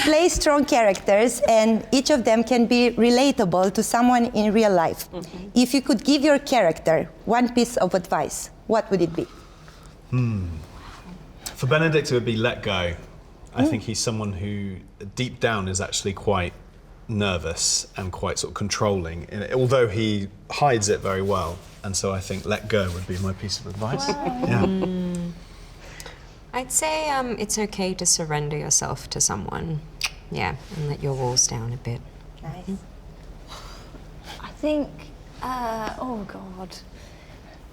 play strong characters, and each of them can be relatable to someone in real life. If you could give your character one piece of advice, what would it be? For Benedict, it would be let go. I think he's someone who, deep down, is actually quite nervous and quite sort of controlling, although he hides it very well. And so I think let go would be my piece of advice. Wow. Yeah. I'd say it's okay to surrender yourself to someone. Yeah, and let your walls down a bit. Nice. I think, oh God,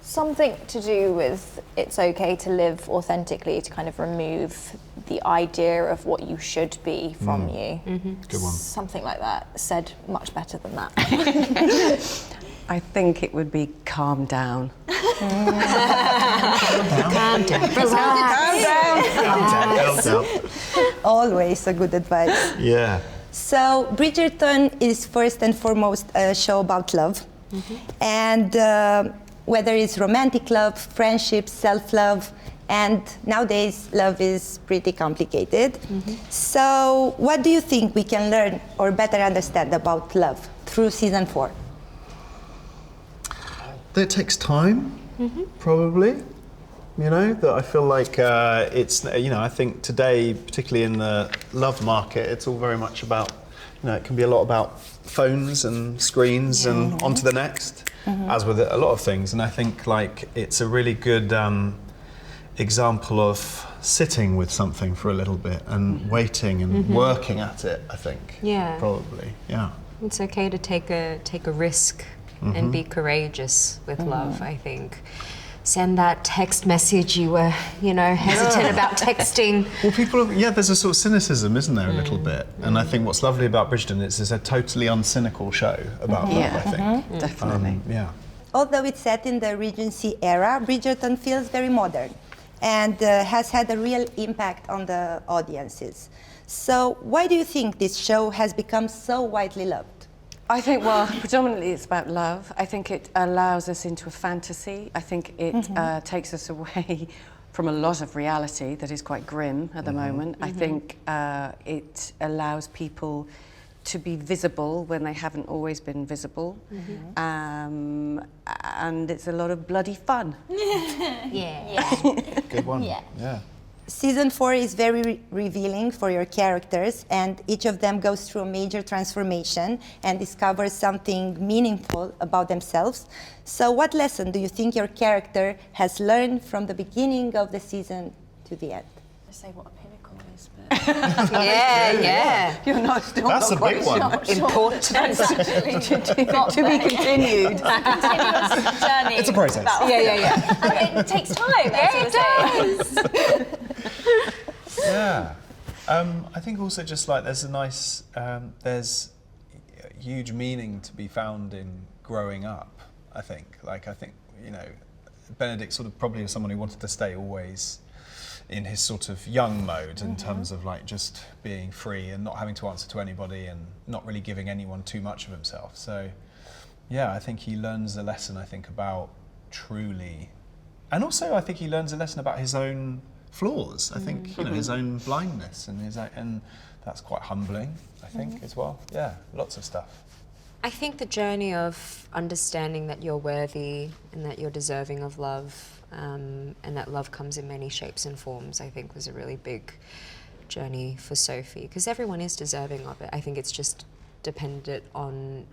something to do with it's okay to live authentically, to kind of remove the idea of what you should be from you. Good one. Something like that, said much better than that. I think it would be calm down. Calm down. Calm down. Always a good advice. Yeah. So Bridgerton is first and foremost a show about love. And whether it's romantic love, friendship, self-love, and nowadays love is pretty complicated. So what do you think we can learn or better understand about love through season 4? That it takes time, probably. You know, that I feel like it's, you know, I think today, particularly in the love market, it's all very much about, you know, it can be a lot about phones and screens and on to the next, as with a lot of things. And I think like it's a really good example of sitting with something for a little bit and waiting and working at it, I think. Yeah. Probably, yeah. It's okay to take a risk and be courageous with love, I think. Send that text message you were, you know, hesitant about texting. Well, people, there's a sort of cynicism, isn't there, a little bit? And I think what's lovely about Bridgerton is it's a totally uncynical show about love, I think. Definitely. Yeah. Although it's set in the Regency era, Bridgerton feels very modern and has had a real impact on the audiences. So why do you think this show has become so widely loved? I think, well, predominantly it's about love. I think it allows us into a fantasy. I think it takes us away from a lot of reality that is quite grim at the moment. I think it allows people to be visible when they haven't always been visible. And it's a lot of bloody fun. Good one. Yeah. Season 4 is very revealing for your characters, and each of them goes through a major transformation and discovers something meaningful about themselves. So what lesson do you think your character has learned from the beginning of the season to the end? I say what a pinnacle is, but Yeah. You're not still That's not a quite big one. sure. Important. To be continued. continuous journey. It's a process. Yeah. And it takes time. It does. Yeah. I think also just like there's a nice, there's a huge meaning to be found in growing up, I think. Like, I think, you know, Benedict sort of probably is someone who wanted to stay always in his sort of young mode in terms of like just being free and not having to answer to anybody and not really giving anyone too much of himself. So, yeah, I think he learns a lesson, I think, about truly, and also I think he learns a lesson about his own flaws. I think, you know, his own blindness and that's quite humbling, I think, as well. Yeah, lots of stuff. I think the journey of understanding that you're worthy and that you're deserving of love, and that love comes in many shapes and forms, I think was a really big journey for Sophie, because everyone is deserving of it. I think it's just dependent on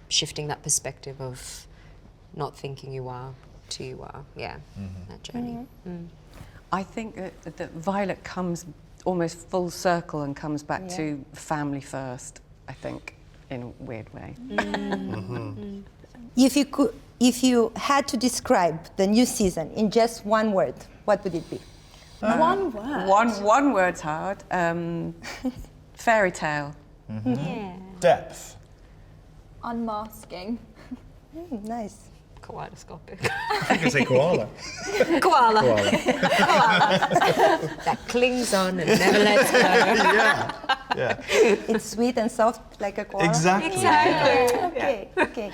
shifting that perspective of not thinking you are to you are. Yeah, that journey. I think that Violet comes almost full circle and comes back to family first, I think, in a weird way. If you had to describe the new season in just one word, what would it be? One word. One word's hard. Fairy tale. Depth. Unmasking. Nice. Kaleidoscopic. I can say koala. Koala. That clings on and never lets go. Yeah. It's sweet and soft like a koala. Exactly. Okay.